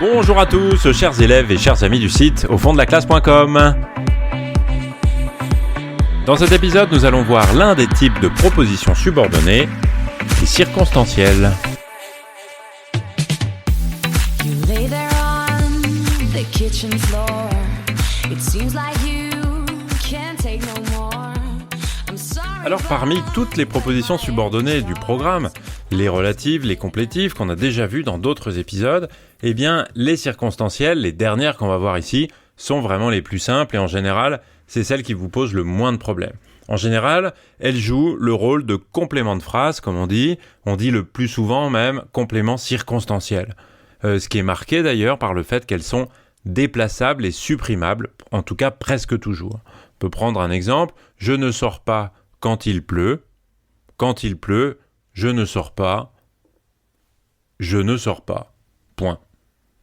Bonjour à tous, chers élèves et chers amis du site au fond de la classe.com. Dans cet épisode, nous allons voir l'un des types de propositions subordonnées, les circonstancielles. Alors parmi toutes les propositions subordonnées du programme, les relatives, les complétives qu'on a déjà vues dans d'autres épisodes, eh bien les circonstancielles, les dernières qu'on va voir ici, sont vraiment les plus simples et en général, c'est celles qui vous posent le moins de problèmes. En général, elles jouent le rôle de complément de phrase, comme on dit le plus souvent même complément circonstanciel. Ce qui est marqué d'ailleurs par le fait qu'elles sont déplaçables et supprimables, en tout cas presque toujours. On peut prendre un exemple, je ne sors pas quand il pleut, je ne sors pas, point.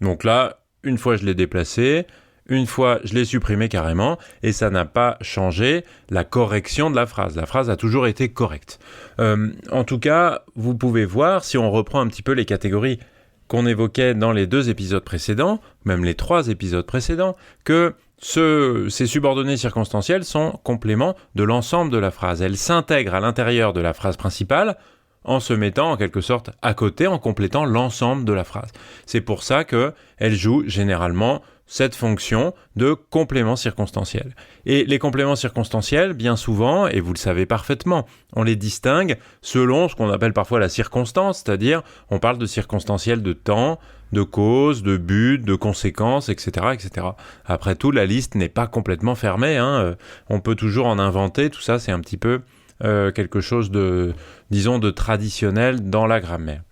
Donc là, une fois je l'ai déplacé, une fois je l'ai supprimé carrément, et ça n'a pas changé la correction de la phrase. La phrase a toujours été correcte. En tout cas, vous pouvez voir, si on reprend un petit peu les catégories qu'on évoquait dans les 2 épisodes précédents, même les 3 épisodes précédents, que ces subordonnées circonstancielles sont compléments de l'ensemble de la phrase. Elles s'intègrent à l'intérieur de la phrase principale en se mettant en quelque sorte à côté, en complétant l'ensemble de la phrase. C'est pour ça qu'elles jouent généralement cette fonction de complément circonstanciel. Et les compléments circonstanciels, bien souvent, et vous le savez parfaitement, on les distingue selon ce qu'on appelle parfois la circonstance, c'est-à-dire on parle de circonstanciel de temps, de cause, de but, de conséquences, etc., etc. Après tout, la liste n'est pas complètement fermée, on peut toujours en inventer, tout ça c'est un petit peu quelque chose de traditionnel dans la grammaire.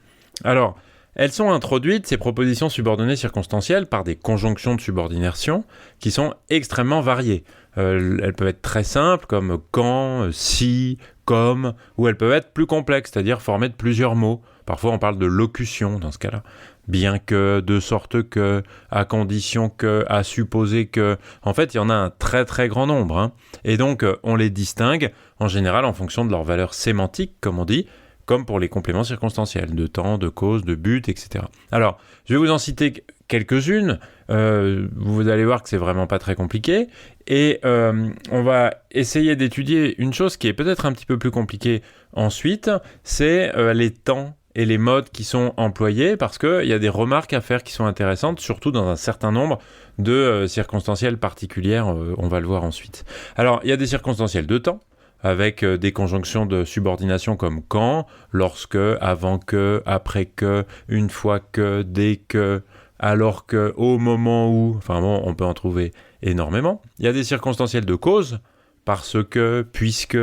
Alors, elles sont introduites, ces propositions subordonnées circonstancielles, par des conjonctions de subordination qui sont extrêmement variées. Elles peuvent être très simples, comme quand, si, comme, ou elles peuvent être plus complexes, c'est-à-dire formées de plusieurs mots. Parfois, on parle de locution dans ce cas-là. Bien que, de sorte que, à condition que, à supposer que... En fait, il y en a un très très grand nombre. Et donc, on les distingue, en général, en fonction de leur valeur sémantique, comme on dit, comme pour les compléments circonstanciels, de temps, de cause, de but, etc. Alors, je vais vous en citer quelques-unes, vous allez voir que c'est vraiment pas très compliqué, et on va essayer d'étudier une chose qui est peut-être un petit peu plus compliquée ensuite, c'est les temps et les modes qui sont employés, parce qu'il y a des remarques à faire qui sont intéressantes, surtout dans un certain nombre de circonstancielles particulières, on va le voir ensuite. Alors, il y a des circonstanciels de temps, avec des conjonctions de subordination comme quand, lorsque, avant que, après que, une fois que, dès que, alors que, au moment où, enfin bon, on peut en trouver énormément. Il y a des circonstanciels de cause, parce que, puisque,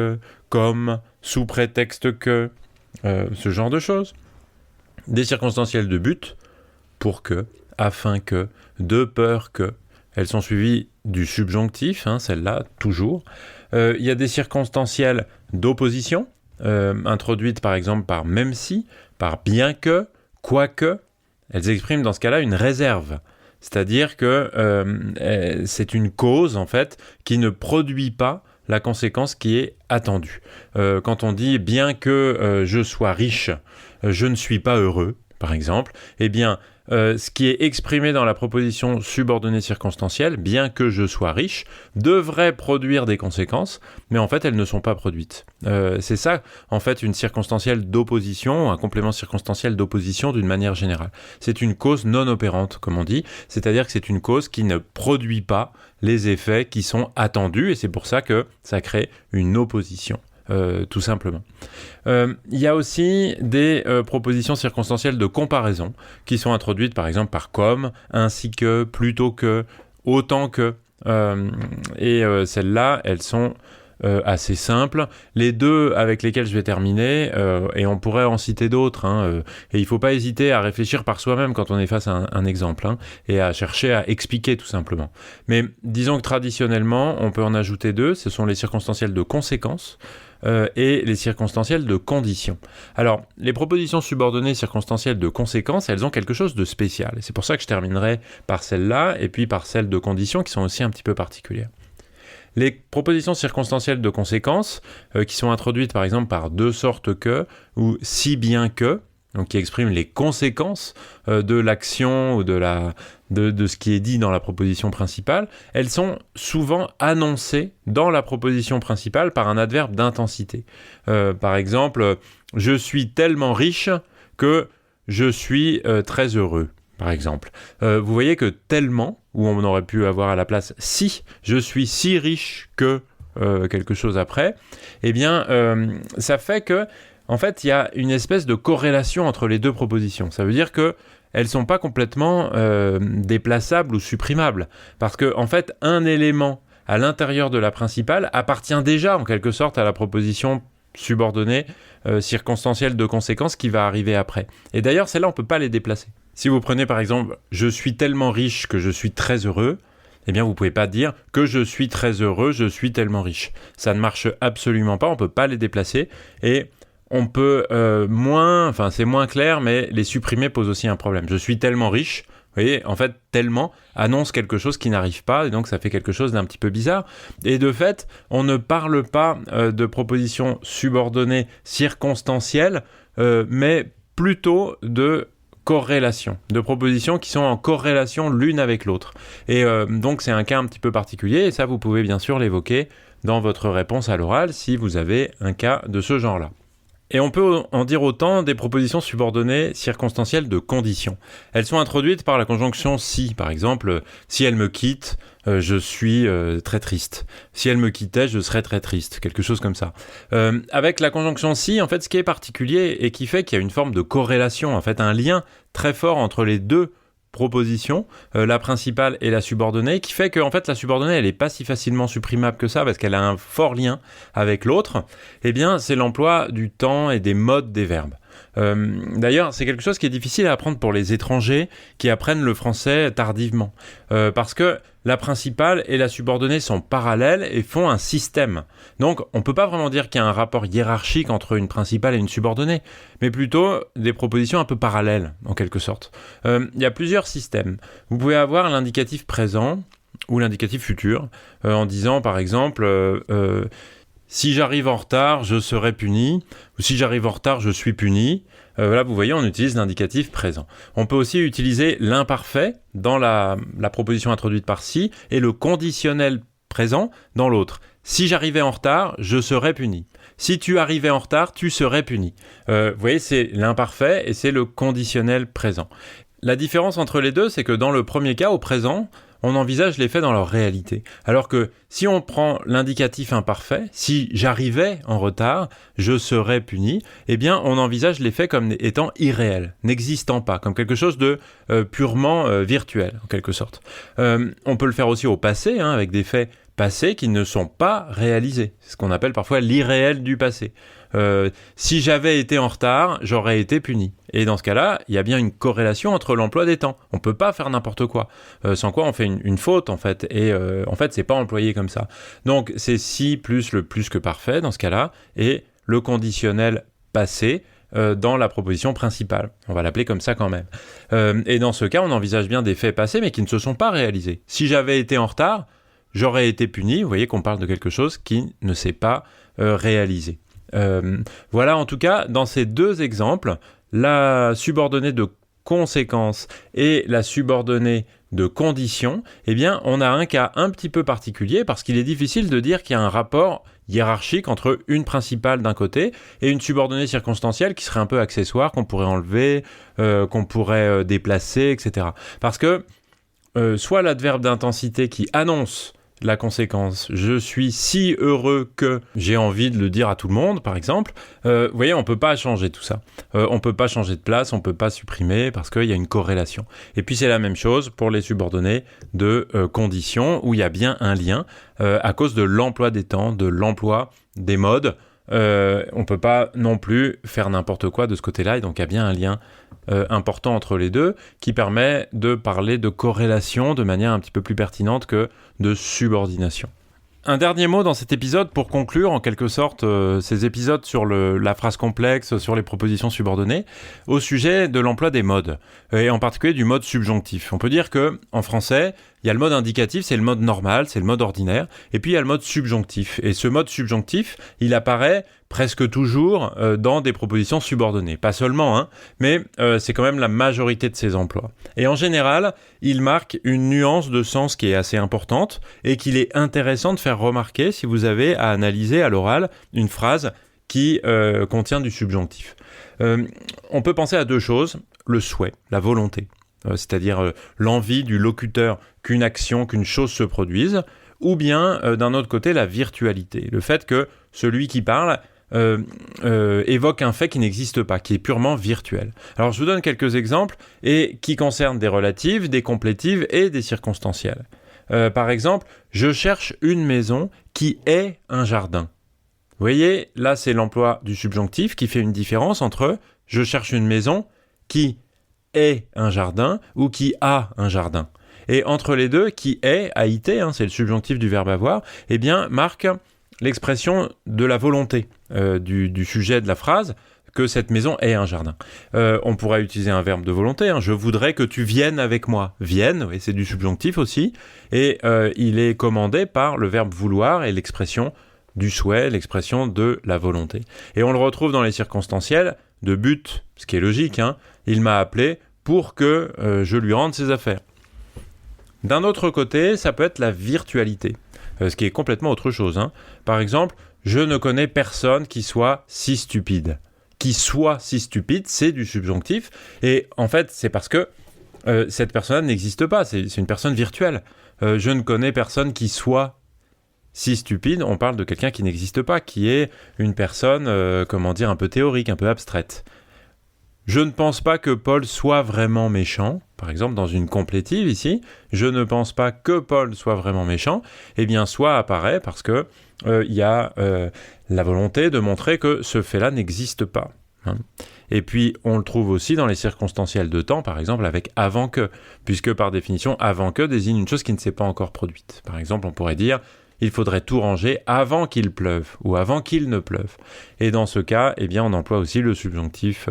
comme, sous prétexte que, ce genre de choses. Des circonstanciels de but, pour que, afin que, de peur que. Elles sont suivies du subjonctif, celle-là, toujours. Il y a des circonstancielles d'opposition, introduites par exemple par même si, par bien que, quoique. Elles expriment dans ce cas-là une réserve. C'est-à-dire que c'est une cause, en fait, qui ne produit pas la conséquence qui est attendue. Quand on dit « bien que je sois riche, je ne suis pas heureux », par exemple, eh bien, ce qui est exprimé dans la proposition subordonnée circonstancielle, bien que je sois riche, devrait produire des conséquences, mais en fait, elles ne sont pas produites. C'est ça, en fait, une circonstancielle d'opposition, un complément circonstanciel d'opposition d'une manière générale. C'est une cause non opérante, comme on dit, c'est-à-dire que c'est une cause qui ne produit pas les effets qui sont attendus, et c'est pour ça que ça crée une opposition. Tout simplement. Il y a aussi des propositions circonstancielles de comparaison qui sont introduites par exemple par comme, ainsi que, plutôt que, autant que, et celles-là, elles sont assez simples. Les 2 avec lesquelles je vais terminer, et on pourrait en citer d'autres, et il ne faut pas hésiter à réfléchir par soi-même quand on est face à un exemple, et à chercher à expliquer tout simplement. Mais disons que traditionnellement, on peut en ajouter 2, ce sont les circonstanciels de conséquence, et les circonstanciels de condition. Alors, les propositions subordonnées circonstancielles de conséquence, elles ont quelque chose de spécial. Et c'est pour ça que je terminerai par celle-là, et puis par celles de condition, qui sont aussi un petit peu particulières. Les propositions circonstancielles de conséquence, qui sont introduites par exemple par de sorte que, ou si bien que, donc qui expriment les conséquences de l'action ou de ce qui est dit dans la proposition principale, elles sont souvent annoncées dans la proposition principale par un adverbe d'intensité. Par exemple, je suis tellement riche que je suis très heureux, par exemple. Vous voyez que tellement, où on aurait pu avoir à la place si, je suis si riche que quelque chose après, eh bien, ça fait que, en fait, il y a une espèce de corrélation entre les deux propositions. Ça veut dire que elles ne sont pas complètement déplaçables ou supprimables. Parce que, en fait, un élément à l'intérieur de la principale appartient déjà, en quelque sorte, à la proposition subordonnée circonstancielle de conséquence qui va arriver après. Et d'ailleurs, celles-là, on ne peut pas les déplacer. Si vous prenez, par exemple, « Je suis tellement riche que je suis très heureux », eh bien, vous ne pouvez pas dire que je suis très heureux, je suis tellement riche. Ça ne marche absolument pas, on ne peut pas les déplacer. Et on peut c'est moins clair, mais les supprimer pose aussi un problème. Je suis tellement riche, vous voyez, en fait, tellement annonce quelque chose qui n'arrive pas, et donc ça fait quelque chose d'un petit peu bizarre. Et de fait, on ne parle pas de propositions subordonnées circonstancielles, mais plutôt de corrélation, de propositions qui sont en corrélation l'une avec l'autre. Et donc c'est un cas un petit peu particulier, et ça vous pouvez bien sûr l'évoquer dans votre réponse à l'oral si vous avez un cas de ce genre-là. Et on peut en dire autant des propositions subordonnées circonstancielles de conditions. Elles sont introduites par la conjonction si. Par exemple, si elle me quitte, je suis très triste. Si elle me quittait, je serais très triste. Quelque chose comme ça. Avec la conjonction si, en fait, ce qui est particulier et qui fait qu'il y a une forme de corrélation, en fait, un lien très fort entre les deux proposition, la principale et la subordonnée, qui fait que en fait la subordonnée elle n'est pas si facilement supprimable que ça parce qu'elle a un fort lien avec l'autre, eh bien c'est l'emploi du temps et des modes des verbes. D'ailleurs, c'est quelque chose qui est difficile à apprendre pour les étrangers qui apprennent le français tardivement, parce que la principale et la subordonnée sont parallèles et font un système. Donc, on ne peut pas vraiment dire qu'il y a un rapport hiérarchique entre une principale et une subordonnée, mais plutôt des propositions un peu parallèles, en quelque sorte. Il y a plusieurs systèmes. Vous pouvez avoir l'indicatif présent ou l'indicatif futur, en disant, par exemple... si j'arrive en retard, je serai puni. Ou si j'arrive en retard, je suis puni. Là, vous voyez, on utilise l'indicatif présent. On peut aussi utiliser l'imparfait dans la proposition introduite par si et le conditionnel présent dans l'autre. Si j'arrivais en retard, je serais puni. Si tu arrivais en retard, tu serais puni. Vous voyez, c'est l'imparfait et c'est le conditionnel présent. La différence entre les deux, c'est que dans le premier cas, au présent, on envisage les faits dans leur réalité. Alors que si on prend l'indicatif imparfait, si j'arrivais en retard, je serais puni, eh bien on envisage les faits comme étant irréels, n'existant pas, comme quelque chose de purement virtuel, en quelque sorte. On peut le faire aussi au passé, avec des faits passés qui ne sont pas réalisés. C'est ce qu'on appelle parfois l'irréel du passé. Si j'avais été en retard, j'aurais été puni. Et dans ce cas-là, il y a bien une corrélation entre l'emploi des temps. On ne peut pas faire n'importe quoi. Sans quoi on fait une faute, en fait. Et en fait, c'est pas employé comme ça. Donc, c'est si plus le plus que parfait, dans ce cas-là, et le conditionnel passé dans la proposition principale. On va l'appeler comme ça quand même. Et dans ce cas, on envisage bien des faits passés, mais qui ne se sont pas réalisés. Si j'avais été en retard, j'aurais été puni. Vous voyez qu'on parle de quelque chose qui ne s'est pas réalisé. Voilà, en tout cas, dans ces deux exemples, la subordonnée de conséquence et la subordonnée de condition, eh bien, on a un cas un petit peu particulier parce qu'il est difficile de dire qu'il y a un rapport hiérarchique entre une principale d'un côté et une subordonnée circonstancielle qui serait un peu accessoire, qu'on pourrait enlever, qu'on pourrait déplacer, etc. Parce que soit l'adverbe d'intensité qui annonce la conséquence, je suis si heureux que j'ai envie de le dire à tout le monde, par exemple. Vous voyez, on ne peut pas changer tout ça. On ne peut pas changer de place, on ne peut pas supprimer parce qu'il y a une corrélation. Et puis c'est la même chose pour les subordonnées de conditions où il y a bien un lien à cause de l'emploi des temps, de l'emploi des modes. On ne peut pas non plus faire n'importe quoi de ce côté-là, et donc il y a bien un lien important entre les deux qui permet de parler de corrélation de manière un petit peu plus pertinente que de subordination. Un dernier mot dans cet épisode pour conclure en quelque sorte ces épisodes sur la phrase complexe, sur les propositions subordonnées, au sujet de l'emploi des modes, et en particulier du mode subjonctif. On peut dire qu'en français, il y a le mode indicatif, c'est le mode normal, c'est le mode ordinaire, et puis il y a le mode subjonctif. Et ce mode subjonctif, il apparaît presque toujours dans des propositions subordonnées. Pas seulement, hein, mais c'est quand même la majorité de ces emplois. Et en général, il marque une nuance de sens qui est assez importante et qu'il est intéressant de faire remarquer si vous avez à analyser à l'oral une phrase qui contient du subjonctif. On peut penser à deux choses, le souhait, la volonté, c'est-à-dire l'envie du locuteur qu'une action, qu'une chose se produise, ou bien d'un autre côté la virtualité, le fait que celui qui parle évoque un fait qui n'existe pas, qui est purement virtuel. Alors je vous donne quelques exemples et qui concernent des relatives, des complétives et des circonstancielles. Par exemple, je cherche une maison qui est un jardin. Vous voyez, là c'est l'emploi du subjonctif qui fait une différence entre je cherche une maison qui est un jardin ou qui a un jardin. Et entre les deux, qui est, AIT, c'est le subjonctif du verbe avoir, eh bien marque l'expression de la volonté du sujet de la phrase, que cette maison est un jardin. On pourrait utiliser un verbe de volonté, je voudrais que tu viennes avec moi. Vienne, oui, c'est du subjonctif aussi, et il est commandé par le verbe vouloir et l'expression du souhait, l'expression de la volonté. Et on le retrouve dans les circonstanciels de but, ce qui est logique, il m'a appelé pour que je lui rende ses affaires. D'un autre côté, ça peut être la virtualité, ce qui est complètement autre chose. Par exemple, je ne connais personne qui soit si stupide. Qui soit si stupide, c'est du subjonctif, et en fait, c'est parce que cette personne n'existe pas, c'est une personne virtuelle. Je ne connais personne qui soit si stupide, on parle de quelqu'un qui n'existe pas, qui est une personne, un peu théorique, un peu abstraite. Je ne pense pas que Paul soit vraiment méchant, par exemple dans une complétive ici, je ne pense pas que Paul soit vraiment méchant, eh bien soit apparaît parce que y a la volonté de montrer que ce fait-là n'existe pas. Et puis on le trouve aussi dans les circonstanciels de temps, par exemple avec avant que, puisque par définition avant que désigne une chose qui ne s'est pas encore produite. Par exemple on pourrait dire il faudrait tout ranger avant qu'il pleuve ou avant qu'il ne pleuve. Et dans ce cas, eh bien, on emploie aussi le subjonctif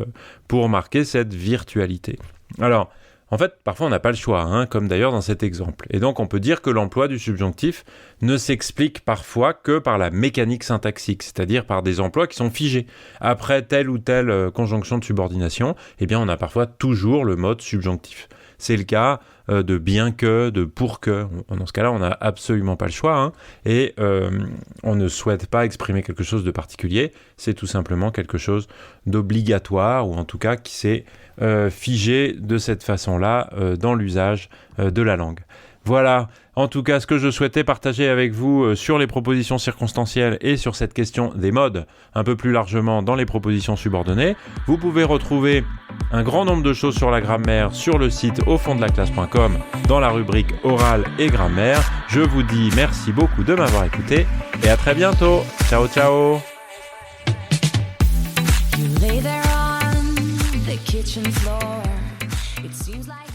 pour marquer cette virtualité. Alors, en fait, parfois on n'a pas le choix, comme d'ailleurs dans cet exemple. Et donc on peut dire que l'emploi du subjonctif ne s'explique parfois que par la mécanique syntaxique, c'est-à-dire par des emplois qui sont figés. Après telle ou telle conjonction de subordination, eh bien, on a parfois toujours le mode subjonctif. C'est le cas de bien que, de pour que. Dans ce cas-là, on n'a absolument pas le choix. Et on ne souhaite pas exprimer quelque chose de particulier. C'est tout simplement quelque chose d'obligatoire, ou en tout cas qui s'est figé de cette façon-là dans l'usage de la langue. Voilà, en tout cas, ce que je souhaitais partager avec vous sur les propositions circonstancielles et sur cette question des modes, un peu plus largement dans les propositions subordonnées. Vous pouvez retrouver un grand nombre de choses sur la grammaire sur le site aufonddelaclasse.com dans la rubrique orale et grammaire. Je vous dis merci beaucoup de m'avoir écouté et à très bientôt. Ciao, ciao. You lay there on the kitchen floor. It seems like